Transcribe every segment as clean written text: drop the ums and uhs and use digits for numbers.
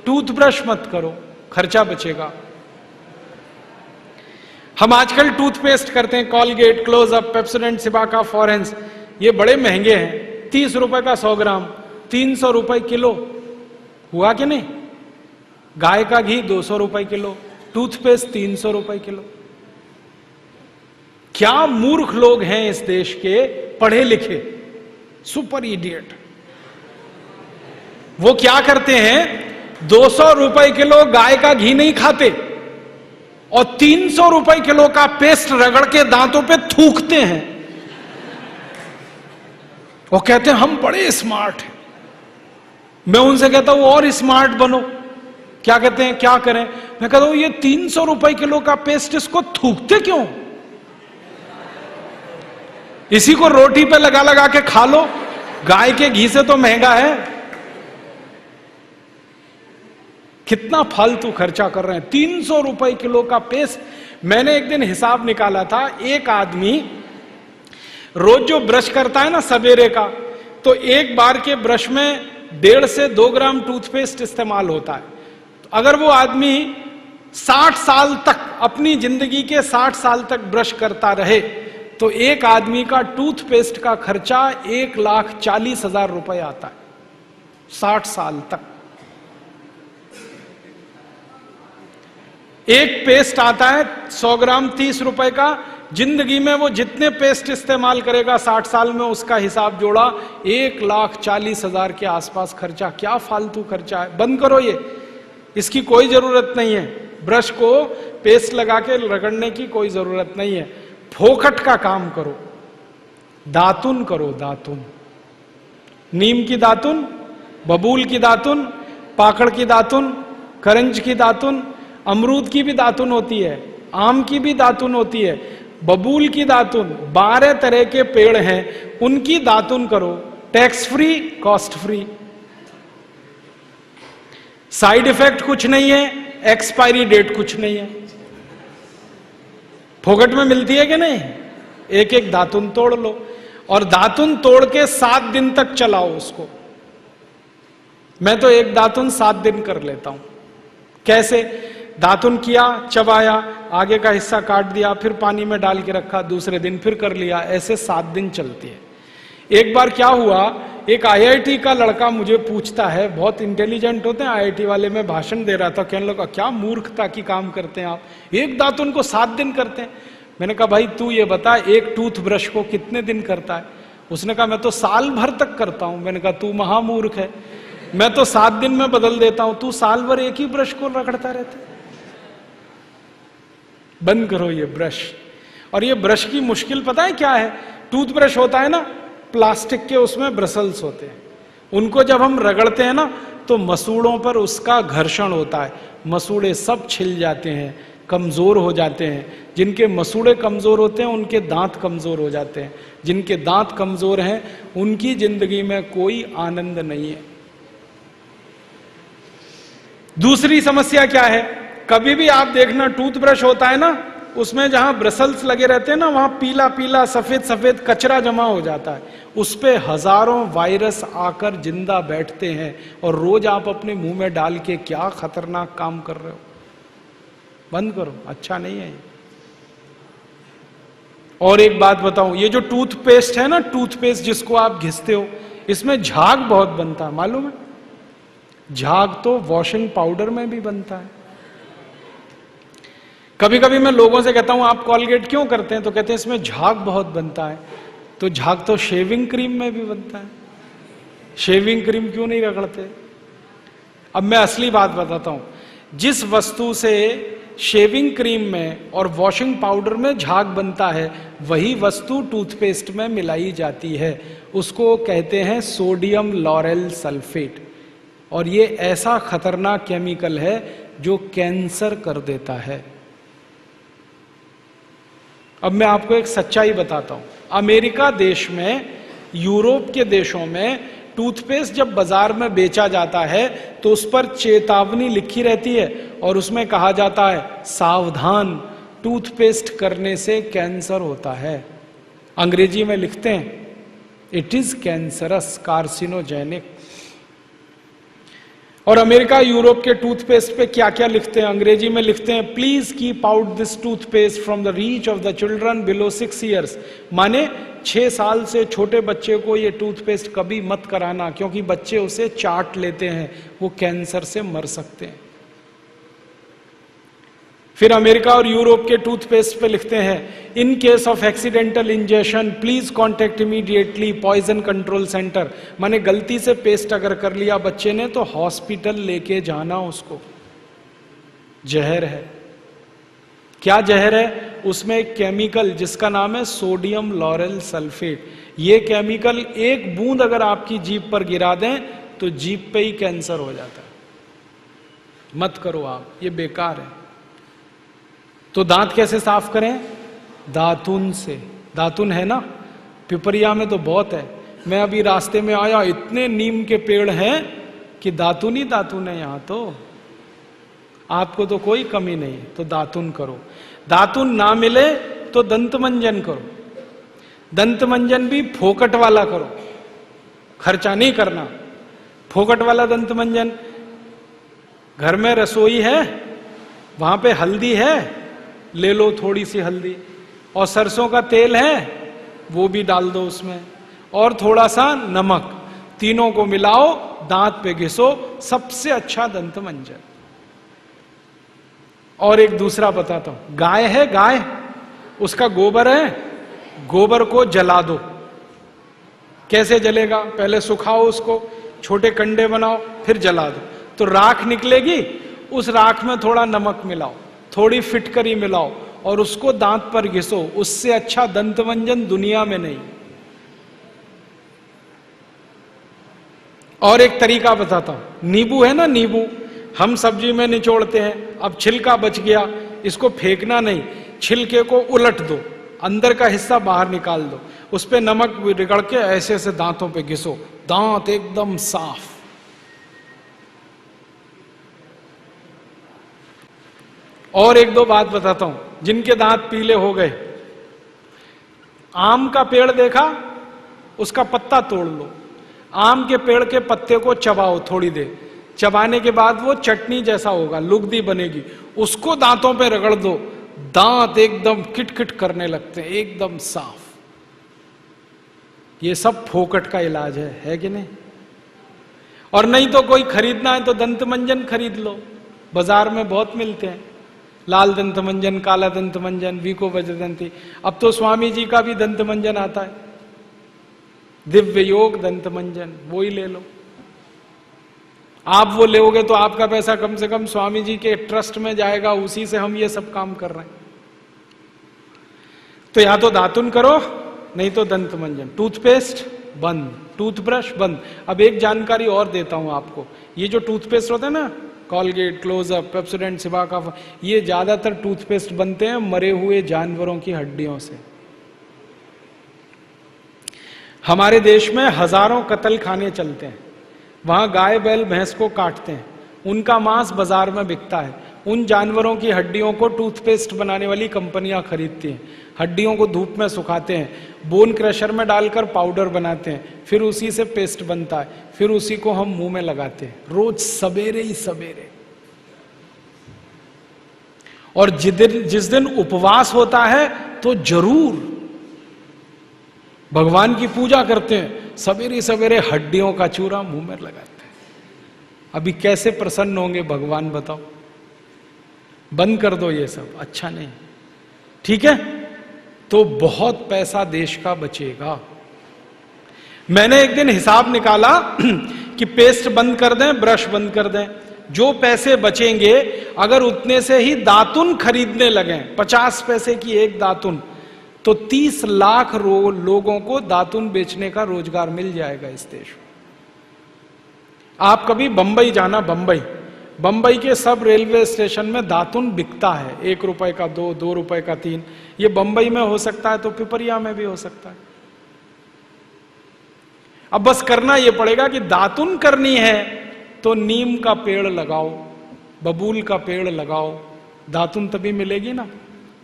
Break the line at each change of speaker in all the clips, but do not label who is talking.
Toothbrush मत करो, खर्चा बचेगा। हम आजकल टूथपेस्ट करते हैं, कॉलगेट, क्लोजअप, पेप्सोडेंट, सिबाका, फॉरेंस, ये बड़े महंगे हैं। 30 रुपए का 100 ग्राम, 300 रुपए किलो, हुआ कि नहीं? गाय का घी 200 रुपए किलो, टूथपेस्ट 300 रुपए किलो। क्या मूर्ख लोग हैं इस देश के, पढ़े लिखे, सुपर इडियट। वो क्या करते हैं, 200 रुपए किलो गाय का घी नहीं खाते और 300 रुपए किलो का पेस्ट रगड़ के दांतों पे थूकते हैं। वो कहते हैं हम बड़े स्मार्ट हैं। मैं उनसे कहता हूं और स्मार्ट बनो। क्या कहते हैं, क्या करें? मैं कहता हूं ये 300 रुपए किलो का पेस्ट, इसको थूकते क्यों? इसी को रोटी पे लगा लगा के खा लो, गाय के घी से तो महंगा है। कितना फालतू खर्चा कर रहे हैं। 300 रुपए किलो का पेस्ट। मैंने एक दिन हिसाब निकाला था, एक आदमी रोज जो ब्रश करता है ना सवेरे का, तो एक बार के ब्रश में 1.5 से 2 ग्राम टूथपेस्ट इस्तेमाल होता है। तो अगर वो आदमी 60 साल तक, अपनी जिंदगी के 60 साल तक ब्रश करता रहे, तो एक आदमी का टूथपेस्ट का खर्चा 1,40,000 रुपए आता है 60 साल तक। एक पेस्ट आता है 100 ग्राम 30 रुपए का। जिंदगी में वो जितने पेस्ट इस्तेमाल करेगा 60 साल में, उसका हिसाब जोड़ा 1,40,000 के आसपास खर्चा। क्या फालतू खर्चा है, बंद करो ये, इसकी कोई जरूरत नहीं है। ब्रश को पेस्ट लगा के रगड़ने की कोई जरूरत नहीं है। फोकट का काम करो, दातुन करो, दातुन, नीम की दातुन, बबूल की दातुन, पाकड़ की दातुन, करंज की दातुन, अमरूद की भी दातुन होती है, आम की भी दातुन होती है, बबूल की दातुन, 12 तरह के पेड़ हैं, उनकी दातुन करो। Tax free, cost free, side effect कुछ नहीं है, एक्सपायरी डेट कुछ नहीं है। फोकट में मिलती है कि नहीं? एक एक दातुन तोड़ लो और दातुन तोड़ के 7 दिन तक चलाओ उसको। मैं तो एक दातुन 7 दिन कर लेता हूं। कैसे? दातुन किया, चबाया, आगे का हिस्सा काट दिया, फिर पानी में डाल के रखा, दूसरे दिन फिर कर लिया, ऐसे 7 दिन चलती है। एक बार क्या हुआ, एक IIT का लड़का मुझे पूछता है, बहुत इंटेलिजेंट होते हैं IIT वाले, में भाषण दे रहा था, कहने लगा क्या मूर्खता की काम करते हैं आप, एक दातुन को 7 दिन करते हैं। मैंने कहा भाई तू ये बता, एक टूथब्रश को कितने दिन करता है? उसने कहा मैं तो साल भर तक करता हूं। मैंने कहा तू महामूर्ख है, मैं तो 7 दिन में बदल देता हूं, तू साल भर एक ही ब्रश को रगड़ता रहता है। बंद करो ये ब्रश। और ये ब्रश की मुश्किल पता है क्या है? टूथब्रश होता है ना प्लास्टिक के, उसमें ब्रसल्स होते हैं, उनको जब हम रगड़ते हैं ना तो मसूड़ों पर उसका घर्षण होता है, मसूड़े सब छिल जाते हैं, कमजोर हो जाते हैं। जिनके मसूड़े कमजोर होते हैं उनके दांत कमजोर हो जाते हैं, जिनके दांत कमजोर हैं उनकी जिंदगी में कोई आनंद नहीं है। दूसरी समस्या क्या है? कभी भी आप देखना टूथब्रश होता है ना, उसमें जहां ब्रसल्स लगे रहते हैं ना, वहां पीला पीला सफेद सफेद कचरा जमा हो जाता है, उस पे हजारों वायरस आकर जिंदा बैठते हैं, और रोज आप अपने मुंह में डाल के क्या खतरनाक काम कर रहे हो। बंद करो, अच्छा नहीं है ये। और एक बात बताऊं, ये जो टूथपेस्ट है ना, टूथपेस्ट जिसको आप घिसते हो, इसमें झाग बहुत बनता है, मालूम है? झाग तो वॉशिंग पाउडर में भी बनता है। कभी कभी मैं लोगों से कहता हूं आप कॉलगेट क्यों करते हैं, तो कहते हैं इसमें झाग बहुत बनता है। तो झाग तो शेविंग क्रीम में भी बनता है, शेविंग क्रीम क्यों नहीं रगड़ते? अब मैं असली बात बताता हूं, जिस वस्तु से शेविंग क्रीम में और वॉशिंग पाउडर में झाग बनता है, वही वस्तु टूथपेस्ट में मिलाई जाती है, उसको कहते हैं सोडियम लॉरेल सल्फेट। और ये ऐसा खतरनाक केमिकल है जो कैंसर कर देता है। अब मैं आपको एक सच्चाई बताता हूं, अमेरिका देश में, यूरोप के देशों में टूथपेस्ट जब बाजार में बेचा जाता है तो उस पर चेतावनी लिखी रहती है और उसमें कहा जाता है सावधान, टूथपेस्ट करने से कैंसर होता है। अंग्रेजी में लिखते हैं इट इज कैंसरस, कार्सिनोजेनिक। और अमेरिका यूरोप के टूथपेस्ट पे क्या क्या लिखते हैं, अंग्रेजी में लिखते हैं, please keep out this toothpaste from the reach of the children below 6 years. माने 6 साल से छोटे बच्चे को ये टूथपेस्ट कभी मत कराना, क्योंकि बच्चे उसे चाट लेते हैं, वो कैंसर से मर सकते हैं। फिर अमेरिका और यूरोप के टूथपेस्ट पे लिखते हैं, in case of accidental injection please contact immediately poison control centre. माने गलती से पेस्ट अगर कर लिया बच्चे ने तो हॉस्पिटल लेके जाना उसको। जहर है। क्या जहर है? उसमें एक केमिकल जिसका नाम है सोडियम लॉरेल सल्फेट। ये केमिकल एक बूंद अगर आपकी जीभ पर गिरा दें तो जीभ पे ही कैंसर हो जाता है। मत करो आप, ये बेकार है। तो दांत कैसे साफ करें? दातुन से। दातुन है ना, पिपरिया में तो बहुत है। मैं अभी रास्ते में आया, इतने नीम के पेड़ हैं कि दातुन ही दातुन है यहां तो। आपको तो कोई कमी नहीं, तो दातुन करो। दातुन ना मिले तो दंतमंजन करो। दंतमंजन भी फोकट वाला करो, खर्चा नहीं करना। फोकट वाला दंतमंजन, घर में रसोई है, वहां पे हल्दी है, ले लो थोड़ी सी हल्दी, और सरसों का तेल है वो भी डाल दो उसमें, और थोड़ा सा नमक, तीनों को मिलाओ, दांत पे घिसो, सबसे अच्छा दंतमंजन। और एक दूसरा बताता हूं, गाय है, गाय, उसका गोबर है, गोबर को जला दो। कैसे जलेगा? पहले सुखाओ उसको, छोटे कंडे बनाओ, फिर जला दो, तो राख निकलेगी। उस राख में थोड़ा नमक मिलाओ, थोड़ी फिटकरी मिलाओ, और उसको दांत पर घिसो। उससे अच्छा दंतमंजन दुनिया में नहीं। और एक तरीका बताता हूं, नींबू है ना, नींबू हम सब्जी में निचोड़ते हैं, अब छिलका बच गया, इसको फेंकना नहीं, छिलके को उलट दो, अंदर का हिस्सा बाहर निकाल दो, उस पे नमक रगड़ के ऐसे ऐसे दांतों पे घिसो, दांत एकदम साफ। और एक दो बात बताता हूं, जिनके दांत पीले हो गए, आम का पेड़ देखा, उसका पत्ता तोड़ लो, आम के पेड़ के पत्ते को चबाओ थोड़ी देर, चबाने के बाद वो चटनी जैसा होगा, लुगदी बनेगी, उसको दांतों पे रगड़ दो, दांत एकदम किटकिट करने लगते हैं, एकदम साफ। ये सब फोकट का इलाज है कि नहीं? और नहीं तो कोई खरीदना है तो दंतमंजन खरीद लो, बाजार में बहुत मिलते हैं, लाल दंतमंजन, काला दंतमंजन, वीको वज्रदंती। अब तो स्वामी जी का भी दंतमंजन आता है, दिव्य योग दंतमंजन, वो ही ले लो। आप वो लोगे तो आपका पैसा कम से कम स्वामी जी के ट्रस्ट में जाएगा, उसी से हम ये सब काम कर रहे हैं। तो या तो दातुन करो, नहीं तो दंतमंजन। टूथपेस्ट बंद, टूथब्रश बंद। अब एक जानकारी और देता हूं आपको, ये जो टूथपेस्ट होता है ना, कॉलगेट, क्लोजअप, पेप्सोडेंट, सिबाका, ये ज्यादातर टूथपेस्ट बनते हैं मरे हुए जानवरों की हड्डियों से। हमारे देश में हजारों कत्ल खाने चलते हैं, वहां गाय बैल भैंस को काटते हैं, उनका मांस बाजार में बिकता है। उन जानवरों की हड्डियों को टूथपेस्ट बनाने वाली कंपनियां खरीदती हैं, हड्डियों को धूप में सुखाते हैं, बोन क्रशर में डालकर पाउडर बनाते हैं, फिर उसी से पेस्ट बनता है, फिर उसी को हम मुंह में लगाते हैं, रोज सवेरे ही सवेरे। और जिस दिन उपवास होता है तो जरूर भगवान की पूजा करते हैं, सवेरे सवेरे हड्डियों का चूरा मुंह में लगाते हैं। अभी कैसे प्रसन्न होंगे भगवान बताओ? बंद कर दो ये सब, अच्छा नहीं, ठीक है? तो बहुत पैसा देश का बचेगा। मैंने एक दिन हिसाब निकाला कि पेस्ट बंद कर दें, ब्रश बंद कर दें, जो पैसे बचेंगे अगर उतने से ही दातुन खरीदने लगे, 50 पैसे की एक दातुन, तो 30 लाख लोगों को दातुन बेचने का रोजगार मिल जाएगा इस देश में। आप कभी बंबई जाना, बंबई के सब रेलवे स्टेशन में दातुन बिकता है, 1 रुपए का 2, 2 रुपए का 3। ये बंबई में हो सकता है तो पिपरिया में भी हो सकता है। अब बस करना यह पड़ेगा कि दातुन करनी है तो नीम का पेड़ लगाओ, बबूल का पेड़ लगाओ, दातुन तभी मिलेगी ना।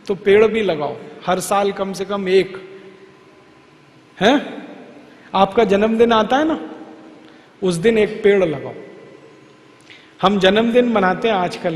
तो पेड़ भी लगाओ, हर साल कम से कम एक। है आपका जन्मदिन आता है ना, उस दिन एक पेड़ लगाओ। हम जन्मदिन मनाते हैं आजकल।